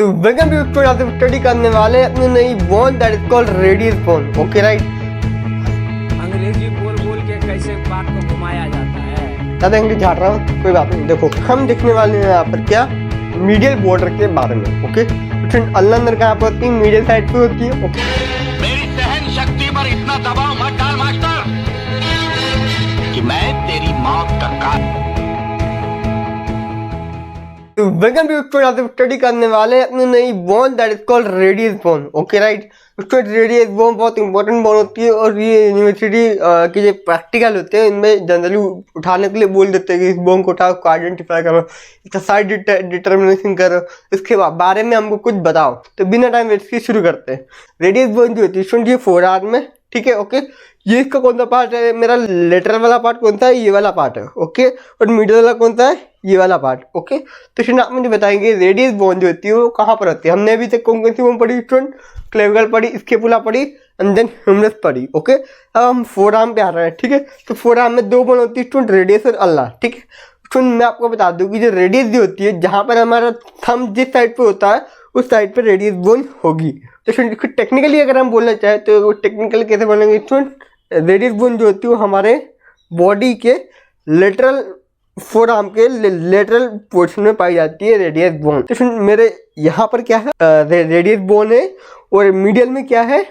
तो welcome to student, आज हम स्टडी करने वाले हैं अपनी नई bone that is called radius bone. Okay right. अंग्रेजी बोल बोल के कैसे बात को घुमाया जाता है। ज़्यादा इंग्लिश झाड़ रहा हूँ, कोई बात नहीं। देखो हम देखने वाले हैं यहाँ पर क्या, मीडियल बॉर्डर के बारे में। ओके स्टूडेंट, अल्लाह अंदर कहाँ पर होती है? मीडियल साइड पे होती है। ओके, मेरी सहन शक्ति पर इतना दबाव मत डाल मास्टर कि मैं तेरी मौत का कारण। तो वेलकम टू स्टूडेंट, आज हम स्टडी करने वाले हैं अपनी नई bone that is called radius bone. Okay right. Student, radius bone बहुत इंपॉर्टेंट बोन होती है और ये यूनिवर्सिटी के जो प्रैक्टिकल होते हैं इनमें जनरली उठाने के लिए बोल देते हैं कि इस बोन को उठाओ, आइडेंटिफाई करो, इसका साइड डिटर्मिनेशन करो, इसके बारे में हमको कुछ बताओ। तो बिना टाइम वेस्ट के शुरू करते हैं। रेडियस बोन जो होती है स्टूडेंट, ये फोर आर्म में, ठीक है। ओके, ये इसका कौन सा पार्ट है? मेरा लेटरल वाला पार्ट कौन सा है? ये वाला पार्ट है। ओके, और मिडिल वाला कौन सा है? ये वाला पार्ट। ओके, तो स्टूडेंट आप मुझे बताएंगे रेडियस बोन जो होती है वो कहाँ पर होती है? हमने अभी तक कौन कौन सी बोन पढ़ी स्टूडेंट? क्लेविकल पढ़ी, स्केपुला पढ़ी एंड देन ह्यूमरस पढ़ी। ओके, अब हम फोर आर्म पे आ रहे हैं, ठीक है। तो फोर आर्म में दो बोन होती है स्टूडेंट, रेडियस और अल्ला, ठीक है। स्टूडेंट मैं आपको बता दूं कि जो रेडियस जो होती है, जहाँ पर हमारा थंब जिस साइड पे होता है उस साइड पर रेडियस बोन होगी। तो स्टूडेंट टेक्निकली अगर हम बोलना चाहें तो वो टेक्निकल कैसे बोलेंगे स्टूडेंट? रेडियस बोन जो होती है वो हमारे बॉडी के लेटरल फोर आर्म के लेटरल पोर्शन में पाई जाती है रेडियस बोन। तो मेरे यहाँ पर क्या है? रेडियस बोन है और मीडियल में क्या है?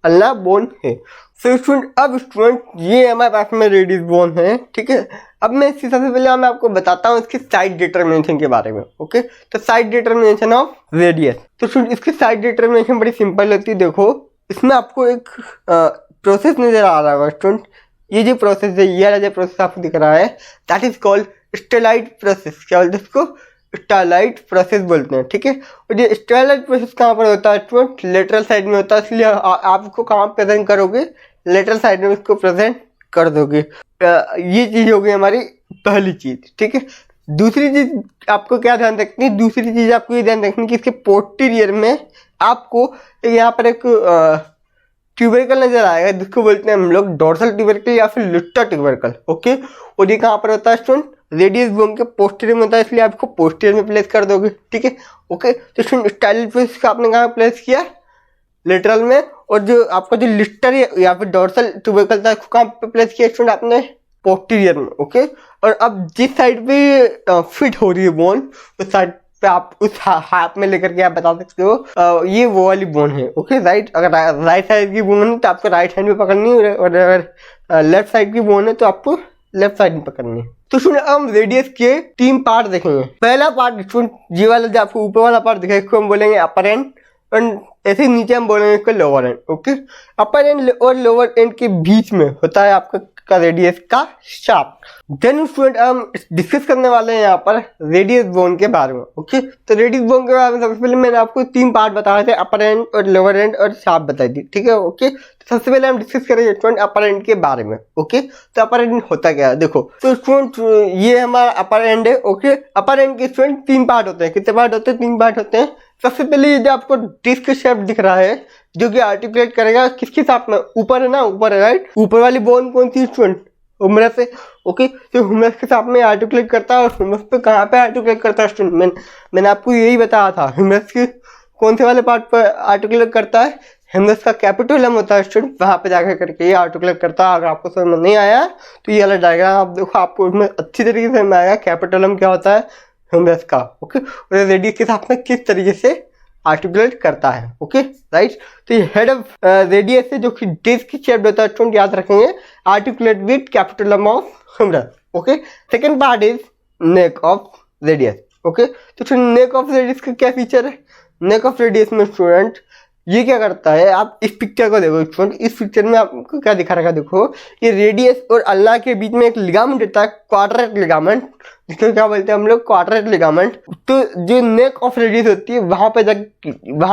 अल्ला बोन है। सो स्टूडेंट, अब स्टूडेंट ये हमारे पास में रेडियस बोन है, ठीक है। अब मैं इससे सबसे पहले मैं आपको बताता हूँ इसकी साइड डिटर्मिनेशन के बारे में। ओके, तो साइड डिटर्मिनेशन ऑफ रेडियस। तो स्टूडेंट इसकी साइड डिटर्मिनेशन बड़ी सिंपल होती है। देखो इसमें आपको एक प्रोसेस नजर आ रहा है स्टूडेंट। ये जो प्रोसेस है, ये वाला जो प्रोसेस आपको दिख रहा है that is called stellite process. क्या बोलते हैं इसको? स्टेलाइट प्रोसेस बोलते हैं, ठीक है। और ये स्टेलाइट प्रोसेस कहाँ पर होता है स्टूडेंट? लेटरल साइड में होता है, इसलिए आप इसको कहाँ प्रेजेंट करोगे? लेटरल साइड में इसको प्रेजेंट कर दोगे। ये चीज़ होगी हमारी पहली चीज़, ठीक है। दूसरी चीज़ आपको क्या ध्यान रखनी है? दूसरी चीज़ आपको ये ध्यान रखनी है कि इसके पोस्टीरियर में आपको यहाँ पर एक ट्यूबरकल नजर आएगा जिसको बोलते हैं हम लोग डोर्सल ट्यूबरकल या फिर लुट्टा ट्यूबरकल। ओके, और ये कहाँ पर होता है स्टूडेंट? रेडियस बोन के पोस्टीरियर में होता है, इसलिए आपको पोस्टीरियर में प्लेस कर दोगे, ठीक है। ओके, तो स्टूडेंट स्टाइलिश प्लेस का आपने कहाँ प्लेस किया? लेटरल में। और जो आपका जो लिस्टर या फिर डोर्सल ट्यूबरकल था उसको कहाँ पे प्लेस किया स्टूडेंट? आपने पोस्टीरियर में। ओके, और अब जिस साइड पे फिट हो रही है बोन उस साइड पे आप उस हाथ में लेकर के आप बता सकते हो ये वो वाली बोन है। Okay right. अगर राइट साइड की बोन है तो आपको राइट हैंड में पकड़नी है, और अगर लेफ्ट साइड की बोन है तो आपको लेफ्ट साइड में पकड़नी है। तो स्टूडेंट हम रेडियस के तीन पार्ट देखेंगे। पहला पार्ट स्टूडेंट ये वाला जो आपको ऊपर वाला पार्ट दिखाई, इसको हम बोलेंगे अपर एंड, और ऐसे ही नीचे हम बोलेंगे इसको lower and. Okay, upper and और लोअर एंड के बीच में होता है आपका रेडियस का शाफ्ट। देन स्टूडेंट हम डिस्कस करने वाले हैं यहाँ पर रेडियस बोन के बारे में। ओके, तो रेडियस बोन के बारे में सबसे पहले मैंने आपको तीन पार्ट बताए थे, अपर एंड और लोअर एंड और शाफ्ट बताई थी, ठीक है। ओके, तो सबसे पहले हम डिस्कस करेंगे स्टूडेंट अपर एंड के बारे में। ओके, तो अपर एंड होता क्या है? देखो तो स्टूडेंट ये हमारा अपर एंड है। ओके, अपर एंड के स्टूडेंट तीन पार्ट होते हैं। कितने पार्ट होते हैं? तीन पार्ट होते हैं। सबसे पहले ये जो आपको डिस्क शेप दिख रहा है जो कि आर्टिकुलेट करेगा किसके साथ में? ऊपर है ना, ऊपर है राइट। ऊपर वाली बोन कौन सी स्टूडेंट? ह्यूमरस है। ओके, तो ह्यूमरस के साथ में आर्टिकुलेट करता है, और ह्यूमरस पे कहाँ पे आर्टिकुलेट करता है स्टूडेंट? मैंने आपको यही बताया था। ह्यूमरस के कौन से वाले पार्ट पर आर्टिकुलेट करता है? ह्यूमरस का कैपिटोलम होता है स्टूडेंट, वहाँ पे जाकर करके ये आर्टिकुलेट करता है। अगर आपको समझ में नहीं आया तो ये वाला डायग्राम आप देखो, आपको उसमें अच्छी तरीके से समझ में आएगा कैपिटोलम क्या होता है ह्यूमरस का। ओके, और रेडियस के साथ में किस तरीके से आर्टिकुलेट करता है। Okay right. तो ये हेड ऑफ रेडियस है जो कि डिस्क शेप होता है स्टूडेंट, याद रखेंगे, articulate with capitulum of humerus. Okay, second part is neck of radius. Okay, तो नेक ऑफ रेडियस का क्या फीचर है? नेक ऑफ रेडियस में स्टूडेंट ये क्या करता है? आप इस पिक्चर को देखो स्टूडेंट, इस पिक्चर में आपको क्या दिखा रखा? देखो ये रेडियस और अल्लाह के बीच में एक लिगामेंट होता है, क्वाड्रेट लिगामेंट, जिसको क्या बोलते हैं हम लोग? Quadrate ligament. तो जो नेक ऑफ रेडियस होती है वहां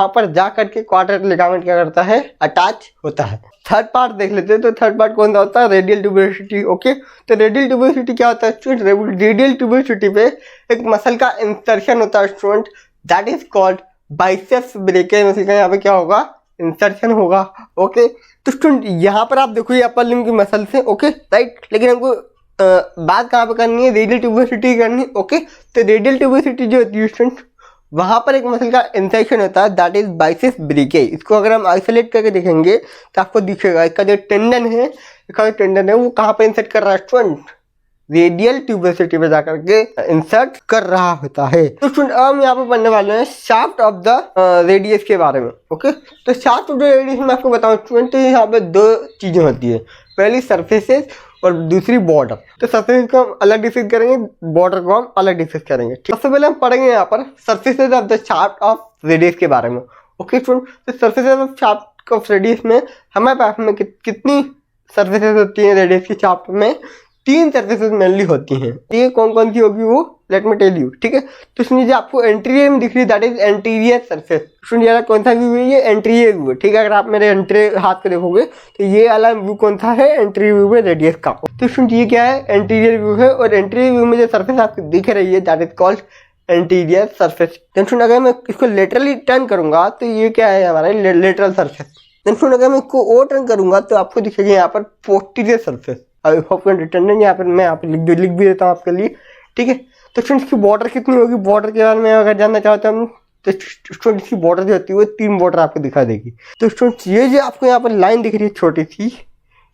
पर जा करके क्वाड्रेट लिगामेंट क्या करता है? अटैच होता है। थर्ड पार्ट देख लेते हैं। तो थर्ड पार्ट कौन सा होता है? रेडियल ट्यूबोसिटी। ओके, तो रेडियल ट्यूबोसिटी क्या होता है स्टूडेंट? रेडियल ट्यूबोसिटी पे एक मसल का इंसर्शन होता है student, that is called biceps brachii muscle का यहाँ पे क्या होगा? इंसर्शन होगा। ओके, तो स्टूडेंट यहाँ पर आप देखो ये अपर लिम्ब की मसल से। ओके राइट, लेकिन हमको बात कहाँ पे करनी है? रेडियल ट्यूबोसिटी करनी है। ओके, तो रेडियल ट्यूबोसिटी जो होती है स्टूडेंट वहां पर एक मसल का इंसेक्शन होता है, दैट इज बाइसेप्स ब्रेकियाई। इसको अगर हम आइसोलेट करके देखेंगे तो आपको दिखेगा इसका जो टेंडन है, वो कहाँ पे इंसर्ट कर रहा है स्टूडेंट, रेडियल ट्यूबोसिटी पे जाकर के इंसर्ट कर रहा होता है। तो स्टूडेंट अब हम यहाँ पे पढ़ने वाले हैं शाफ्ट ऑफ द रेडियस के बारे में। ओके, तो शाफ्ट ऑफ द रेडियस में आपको बताऊं स्टूडेंट, तो यहाँ पे दो चीजें होती है, पहली सरफेसेस और दूसरी बॉर्डर। तो सरफेस को हम अलग डिस्कस करेंगे, बॉर्डर को हम अलग डिस्कस करेंगे। सबसे पहले हम पढ़ेंगे यहाँ पर surfaces of the shaft of radius के बारे में। ओके स्टूडेंट, तो surfaces of shaft of radius में हमारे पास में कितनी सरफेसेस होती हैं रेडियस की शाफ्ट में? 3 सरफेसेस मेनली होती हैं। ये कौन कौन सी होगी वो लेट मी टेल यू, ठीक है। तो सुनिए, जो आपको एंटीरियर में दिख रही है दैट इज एंटीरियर सरफेस। सुनिए कौन सा व्यू है, ये एंटीरियर व्यू है, ठीक है। अगर आप मेरे एंटीरियर हाथ को देखोगे तो ये वाला व्यू कौन सा है, एंटीरियर व्यू है रेडियस का। तो सुनिए ये क्या है, एंटीरियर व्यू है, और एंटीरियर व्यू में जो सरफेस आपको दिख रही है that is called anterior surface. Then अगर मैं इसको लेटरली टर्न करूंगा तो ये क्या है हमारा लेटरल सरफेस। देन अगर मैं इसको और टर्न करूंगा तो आपको दिखेगा यहाँ पर posterior surface. I hope return यहाँ पर मैं यहाँ पर लिख भी देता हूँ आपके लिए, ठीक है। तो स्टूडेंट्स की बॉर्डर कितनी होगी, बॉर्डर के बारे में अगर जानना चाहते हैं हम, तो स्टूडेंट्स की बॉर्डर जो होती है वो 3 बॉर्डर आपको दिखा देगी। तो स्टूडेंट्स ये जो आपको यहाँ पर लाइन दिख रही है छोटी सी,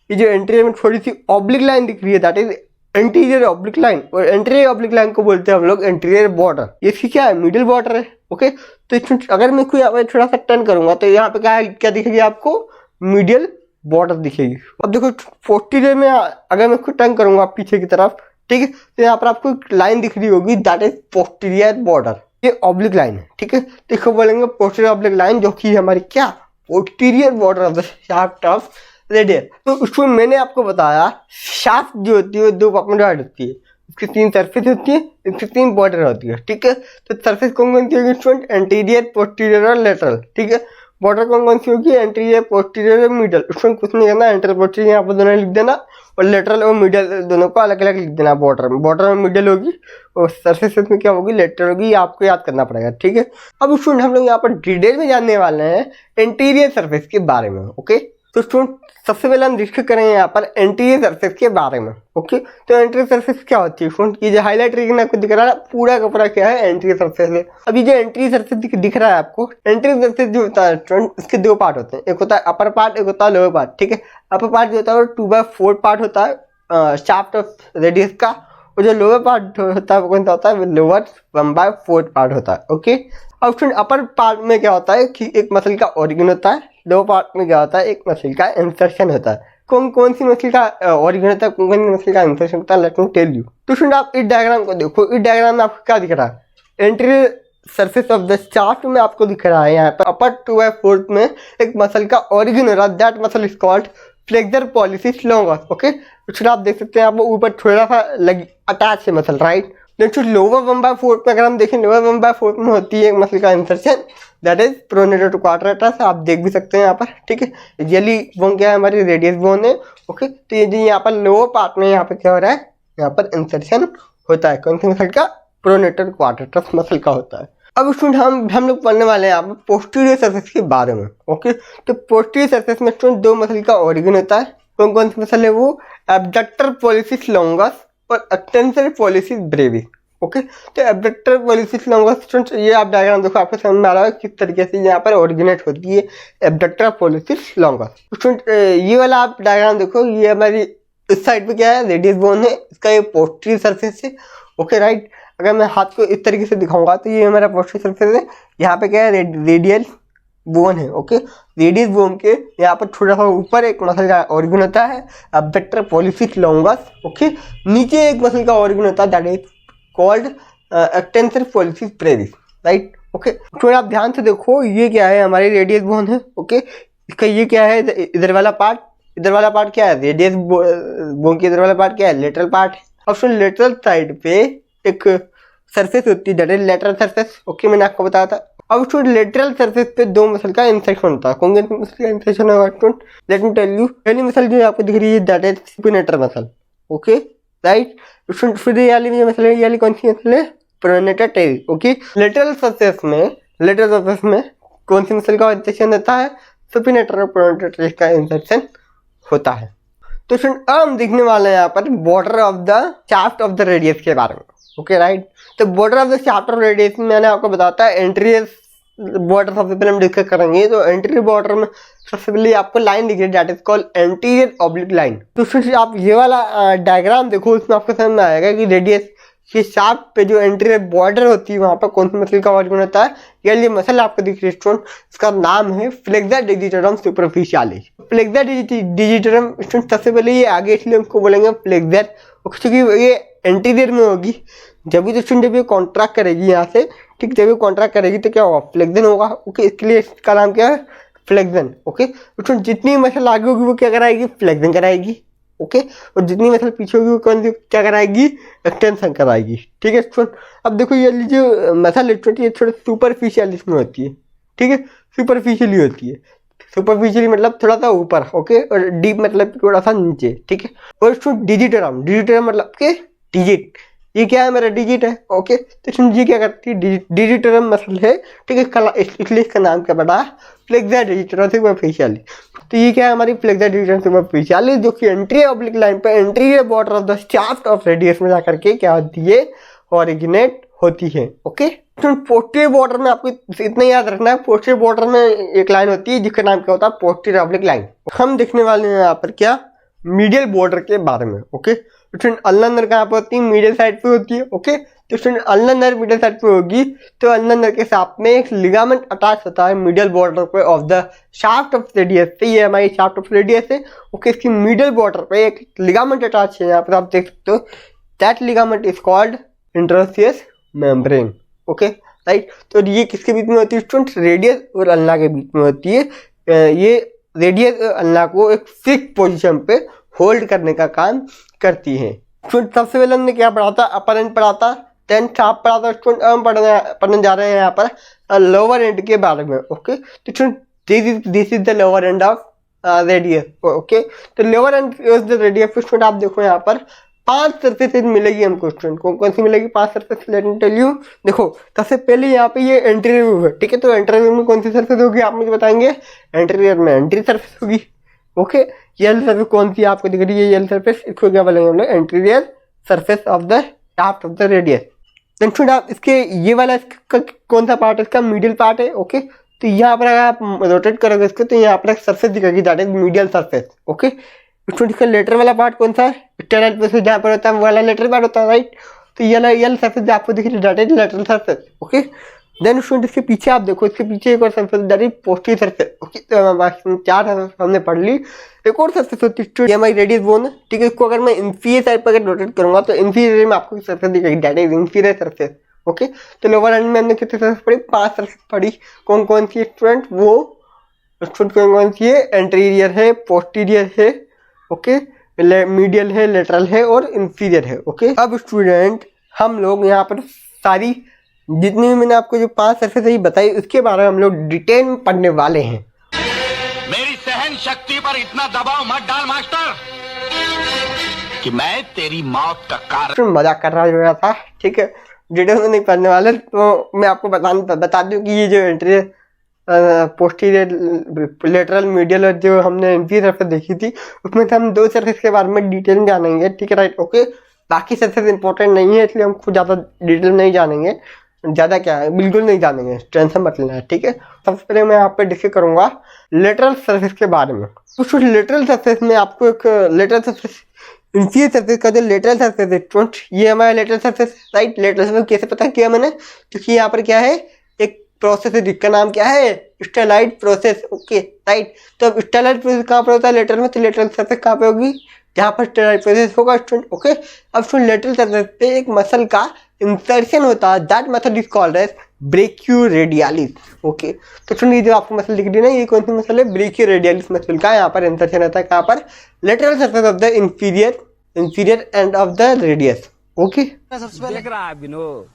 ये जो एंटीरियर में थोड़ी सी ऑब्लिक लाइन दिख रही है that is anterior oblique line, और एंटीरियर ऑब्लिक लाइन को बोलते हैं हम लोग एंटीरियर बॉर्डर। ये इसकी क्या है, मिडिल बॉर्डर है। ओके, तो स्टूडेंट्स अगर मैं इसको यहाँ पर थोड़ा सा टर्न करूंगा तो यहाँ पे क्या दिखेगी आपको, मीडियल बॉर्डर दिखेगी। अब देखो पोस्टीरियर में अगर मैं इसको टर्न करूंगा पीछे की तरफ, ठीक है, तो यहाँ पर आपको लाइन दिख रही होगी दैट इज पोस्टीरियर बॉर्डर, ये ऑब्लिक लाइन है, ठीक है। तो इसको बोलेंगे पोस्टीरियर ऑब्लिक लाइन, जो कि हमारी क्या, posterior border of the shaft of radius. तो उसमें मैंने आपको बताया शाफ्ट जो होती है 2 पार्ट में डिवाइड होती है, इसकी 3 सरफेस होती है, इसकी 3 बॉर्डर होती है, ठीक है। तो सरफेस कौन कौन सी होगी स्टूडेंट, एंटीरियर, पोस्टीरियर और लेटरल, ठीक है। बॉर्डर कौन कौन सी होगी, एंटीरियर, पोस्टीरियर और मिडल। उसमें कुछ नहीं करना, एंटीरियर पोस्टीरियर यहाँ पर दोनों लिख देना, और लेटरल और मिडल दोनों को अलग अलग लिख देना। बॉर्डर में मिडल होगी और सरफेस में क्या होगी, लेटरल होगी, ये आपको याद करना पड़ेगा, ठीक है। अब स्टूडेंट हम लोग यहाँ पर डिटेल में जानने वाले हैं एंटीरियर सरफेस के बारे में। ओके, तो स्टूडेंट सबसे पहले हम डिस्कस करेंगे यहाँ पर एंटीरियर सरफेस के बारे में। ओके, तो एंटीरियर सरफेस क्या होती है स्टूडेंट, ये जो हाईलाइट रीजन आपको दिख रहा है पूरा का पूरा क्या है, एंटीरियर सरफेस है। अभी जो एंटीरियर सरफेस दिख रहा है आपको, एंटीरियर सरफेस जो होता है स्टूडेंट, इसके 2 पार्ट होते हैं, एक होता है अपर पार्ट, एक होता है लोअर पार्ट, ठीक है। अपर पार्ट जो होता है वो 2/4 पार्ट होता है शाफ्ट ऑफ रेडियस का, और जो लोअर पार्ट होता है वो कौन सा होता है, लोअर 1/4 पार्ट होता है। ओके, अब स्टूडेंट अपर पार्ट में क्या होता है कि एक मसल का ओरिजिन होता है, लोअर पार्ट में क्या होता है, एक मसल का इंसर्शन होता है। कौन सी मसल का ओरिजिन होता है, कौन सी मसल का इंसर्शन होता है, लेट मी टेल यू। तो स्टूडेंट आप इस डायग्राम को देखो, इस डायग्राम में आपको क्या दिख रहा है, anterior surface of the shaft में आपको दिख रहा है यहाँ पर अपर 2/4 में एक मसल का ओरिजिन हो रहा है, that muscle is called flexor pollicis longus. Okay, तो आप देख सकते हैं आपको ऊपर थोड़ा सा अटैच है मसल, राइट। नेक्स्ट लोअर 1/4 में अगर हम देखें, लोअर 1/4 में होती है एक मसल का insertion that is pronator to quadratus, आप देख भी सकते हैं यहाँ पर, ठीक है। येली बोन क्या है, हमारी रेडियस बोन है। ओके, तो ये जो यहाँ पर लोअर पार्ट में यहाँ पर क्या हो रहा है, यहाँ पर इंसर्शन होता है, कौन सी मसल का, प्रोनेटर क्वाड्रेटस मसल का होता है। अब स्टूडेंट हम लोग पढ़ने वाले हैं यहाँ पर पोस्टीरियर सरफेस के बारे में। ओके, तो पोस्टीरियर सरफेस में स्टूडेंट 2 मसल का ओरिजिन होता है, कौन कौन सी मसल है वो, एब्डक्टर पॉलिसिस लॉन्गस और एक्सटेंसर पॉलिसिस ब्रेविस। ओके, तो एब्डक्टर पॉलिसिस लॉन्गस स्टूडेंट, ये आप डायग्राम देखो, आपको समझ में आ रहा है किस तरीके से यहाँ पर ओरिजिनेट होती है एब्डक्टर पॉलिसिस लॉन्गस। स्टूडेंट ये वाला आप डायग्राम देखो, ये हमारी इस साइड पे क्या है, रेडियस बोन है, इसका ये पोस्टीरियर सरफेस है। Okay, right. अगर मैं हाथ को इस तरीके से दिखाऊंगा तो ये हमारा पोस्टीरियर सरफेस है, यहाँ पे क्या है, रेडियल बोन है। ओके, रेडियस बोन के यहाँ पर थोड़ा सा ऊपर एक मसल का ओरिजिन होता है, एब्डक्टर पॉलिसिस लॉन्गस। ओके, नीचे एक मसल का ओरिजिन होता है that is called extensor pollicis Brevis, right. Okay, थोड़ा आप ध्यान से देखो, ये क्या है, हमारी रेडियस बोन है। ओके, इसका ये क्या है, इधर वाला पार्ट क्या है, रेडियस बोन के इधर वाला पार्ट क्या है, लेटरल पार्ट है। ऑप्शन लेटरल साइड पे एक सरफेस होती है that is lateral surface. Okay, मैंने आपको बताया था। अब स्टूडेंट लेटरल सरफेस पे 2 मसल का इंसेक्शन होता है, कौन सी मसल का इंसेक्शन होगा student, let me tell you. पहली मसल जो आपको दिख रही है that is supinator muscle. Okay, right. Student फिर ये वाली जो मसल है, ये वाली कौन सी मसल है, pronator teres. Okay, lateral surface में कौन सी मसल का इंसेक्शन होता है, सुपिनेटर और प्रोनेटर टेरिस का इंसेक्शन होता है। तो स्टूडेंट अब हम देखने वाले हैं यहाँ पर border of the shaft of the radius के बारे में। Okay right. तो border of the shaft of radiation मैंने आपको बताता है एंटीरियर बॉर्डर सबसे पहले हम डिस्कस करेंगे। तो एंटीरियर बॉर्डर में सबसे पहले आपको लाइन दिख रही है that is called anterior oblique line. तो उसमें आप ये वाला डायग्राम देखो, उसमें आपको समझ में आएगा कि रेडियस के शाफ्ट पे जो एंटीरियर बॉर्डर होती है वहाँ पर कौन सी मसल का ऑर्गन होता है। ये मसल आपको दिख रही है स्टूडेंट, इसका नाम है फ्लेक्सा डिजिटरम सुपरफिशियालिस। फ्लेक्सा डिजिटरम स्टूडेंट सबसे पहले ये आगे इसलिए हमको बोलेंगे फ्लेक्सर, क्योंकि ये एंटीरियर में होगी। जब भी स्टूडेंट जब ये कॉन्ट्रैक्ट करेगी यहाँ से, ठीक, जब ये कॉन्ट्रैक्ट करेगी तो क्या होगा, फ्लेक्सन होगा। ओके, इसके लिए इसका नाम क्या है, फ्लेक्सन। ओके, स्टूडेंट जितनी मसल आगे होगी वो क्या कराएगी, फ्लेक्सन कराएगी। ओके, और जितनी मसल पीछे होगी वो कौन सी क्या कराएगी, एक्सटेंशन कराएगी। ठीक है स्टूडेंट, अब देखो ये जो मसल है स्टूडेंट ये थोड़ा सुपरफिशियल इसमें होती है। ठीक है, सुपरफिशियली होती है। सुपरफिशियली मतलब थोड़ा सा ऊपर, ओके, और डीप मतलब थोड़ा सा नीचे। ठीक है, और स्टूडेंट डिजिटरम, डिजिटरम मतलब के डिजिट, ये क्या है, मेरा डिजिट है। ओके, तो स्टूडेंट ये क्या करती है, डिजिटरम मसल है। ठीक है, इसलिए इसका नाम क्या पड़ा, फ्लेक्सा डिजिटरम सुपरफिशियालिस। तो ये क्या है हमारी फ्लेक्सा डिजिटरम सुपरफिशियालिस, जो कि एंटीरियर ऑब्लिक लाइन पे anterior border of the shaft of radius में जाकर के क्या होती है, ओरिजिनेट होती है। ओके, पोस्टीरियर बॉर्डर में आपको इतना याद रखना है, पोस्टीरियर बॉर्डर में एक लाइन होती है जिसका नाम क्या होता है, पोस्टीरियर ऑब्लिक लाइन। हम देखने वाले हैं यहाँ पर क्या, मीडियल बॉर्डर के बारे में। ओके, तो स्टूडेंट अल्नर कहाँ पे होती है, मीडियल साइड पे होती है। ओके, तो स्टूडेंट अल्नर मीडियल साइड पे होगी तो अल्नर के साथ में एक लिगामेंट अटैच होता है मीडियल बॉर्डर पे of the shaft of radius से। ये हमारी शाफ्ट ऑफ रेडियस है। ओके, इसकी मीडियल बॉर्डर पे एक लिगामेंट अटैच है, यहाँ पर आप देख सकते हो। That ligament is called interosseous membrane. Okay right, तो ये किसके बीच में होती है स्टूडेंट, रेडियस और अल्ना के बीच में होती है। ये रेडियस और अल्ना को एक फिक्स पोजीशन पे होल्ड करने का काम करती है। स्टूडेंट सबसे पहले हमने क्या पढ़ा था, अपर एंड पढ़ा था, देन टॉप पढ़ा था। स्टूडेंट हम पढ़ने जा रहे हैं यहाँ पर लोअर एंड के बारे में। ओके, तो student this is the lower end of radius. Okay, तो lower end is the radius. Student आप देखो यहाँ पर 5 सरफेस मिलेगी हमको स्टूडेंट, कौन सी मिलेगी, 5 surface. Let me tell you, देखो सबसे पहले यहाँ पे ये एंटीरियर व्यू है। ठीक है, तो एंटीरियर में कौन सी सरफेस होगी आप मुझे बताएंगे, एंटीरियर में एंटीरियर सरफेस होगी। ओके, येलो सरफेस कौन सी आपको दिख रही है, येलो सरफेस, इसको क्या बोलेंगे हम लोग, anterior surface of the shaft of the radius. Then student आप इसके ये वाला इसका कौन सा पार्ट है, इसका मिडिल पार्ट है। ओके, तो यहाँ पर अगर आप रोटेट करोगे इसको तो यहाँ पर एक सरफेस दिखेगी that is medial surface. Okay, student इसका लेटर वाला पार्ट कौन सा है, एक्सटर्नल पे जहाँ पर होता है वो वाला लेटर पार्ट होता है राइट। तो ये येलो सरफेस जो आपको दिख रही है that is lateral surface. Okay, then student इसके पीछे आप देखो, इसके पीछे एक और surface that is posterior surface. Okay, तो 4 सरफेस हमने पढ़ ली। एक और सरफेस होती है ये हमारी रेडियस बोन है। ठीक है, इसको अगर मैं इंफीरियर साइड पर रोटेट करूंगा तो इंफीरियर में आपको सरफेस दिखेगी that is inferior surface. Okay, तो लोअर एंड में हमने कितने सरफेस पढ़ी, 5 सरफेस पढ़ी। कौन कौन सी स्टूडेंट, वो स्टूडेंट कौन कौन सी है, एंटीरियर है, पोस्टीरियर है, ओके, मीडियल है, लेटरल है और इंफीरियर है। ओके, अब स्टूडेंट हम लोग यहाँ पर सारी जितनी भी मैंने आपको जो 5 सरफेस ही बताई उसके बारे में हम लोग डिटेल में पढ़ने वाले हैं। मेरी सहन शक्ति पर इतना दबाव मत डाल मास्टर कि मैं तेरी मौत का कारण। मजाक कर रहा था। ठीक है, डिटेल में नहीं पढ़ने वाले, तो मैं आपको बता दूं कि ये जो एंटीरियर पोस्टीरियर लेटरल मीडियल और जो हमने इंफीरियर सरफेस देखी थी उसमें से हम 2 सरफेस के बारे में डिटेल में जानेंगे। ठीक है राइट। ओके, बाकी सरफेस इंपॉर्टेंट नहीं है इसलिए हम खुद ज़्यादा डिटेल नहीं जानेंगे, ज़्यादा क्या है बिल्कुल नहीं जानेंगे, टेंशन मत लेना है। ठीक है, सबसे पहले मैं यहाँ पे डिस्कस करूँगा लेटरल सरफेस के बारे में। तो लेटरल सरफेस में आपको एक लेटरल सरफेस, इंफीरियर सरफेस का जो लेटरल सरफेस है स्टूडेंट, ये हमारा lateral surface right. Lateral surface कैसे पता किया मैंने, क्योंकि यहाँ पर क्या है एक प्रोसेस है जिसका नाम क्या है, स्टेलाइट प्रोसेस। ओके राइट, तो अब स्टेलाइट प्रोसेस कहाँ पर होता है लेटरल में, तो लेटरल सरफेस कहाँ पे होगी, जहाँ पर स्टेलाइट प्रोसेस होगा स्टूडेंट। ओके, अब स्टूडेंट लेटरल सरफेस पे एक मसल का इंसर्शन होता है, that method is called as brachioradialis. Okay, तो स्टूडेंट ये जो आपको मसल दिख रही है ना, ये कौन सी मसल है, ब्रेकियोरेडियलिस मसल का यहाँ पर इंसर्शन होता है, कहाँ पर, lateral surface of the inferior end of the radius. Okay, देख रहा है विनोद,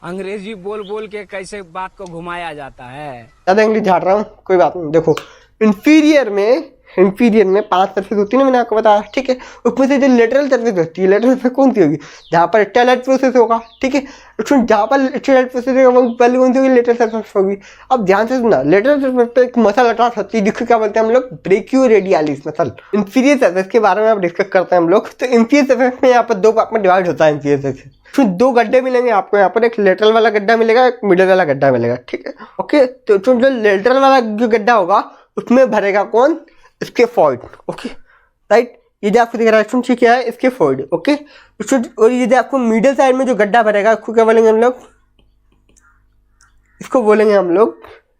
अंग्रेजी बोल बोल के कैसे बात को घुमाया जाता है। ज़्यादा इंग्लिश झाड़ रहा हूँ, कोई बात नहीं। देखो इंफीरियर में इंफीरियर में 5 सरफेस होती है ना, मैंने आपको बताया, ठीक है। उसमें से जो लेटरल सरफेस होती है, लेटरल सरफेस कौन सी होगी, जहाँ पर टेलर प्रोसेस होगा, ठीक है। उसमें जहाँ पर टेलर प्रोसेस होगा वो पहले कौन सी होगी, लेटरल सरफेस होगी। अब ध्यान से सुनना, लेटरल सरफेस पे एक मसल अटैच होती है जिसको क्या बोलते हैं हम लोग, ब्रेकियोरेडियलिस मसल। इंफीरियर सरफेस के बारे में आप डिस्कस करते हैं हम लोग। तो इंफीरियर सरफेस में यहाँ पर 2 पार्ट में डिवाइड होता है इंफीरियर सरफेस। उसमें 2 गड्ढे मिलेंगे आपको, यहाँ पर एक लेटरल वाला गड्ढा मिलेगा, एक मिडल वाला गड्ढा मिलेगा, ठीक है, ओके। तो जो लेटरल वाला जो गड्ढा होगा उसमें भरेगा कौन, इसके फॉइड, ओके, राइट। ये जो आपको दिख रहा है क्या है, इसके फॉइड, ओके। और ये जो आपको मिडिल साइड में जो गड्ढा भरेगा इसको क्या बोलेंगे हम लोग, इसको बोलेंगे हम लोग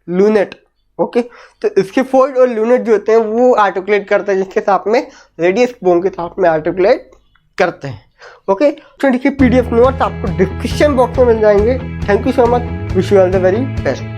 लूनेट, ओके। तो इसके फॉइड और लूनेट जो होते हैं वो आर्टिकुलेट करते हैं जिसके साथ में रेडियस बोन के साथ में आर्टिकुलेट करते हैं, ओके। तो देखिए PDF नोट्स आपको डिस्क्रिप्शन बॉक्स में मिल जाएंगे। Thank you so much, wish you all the very best.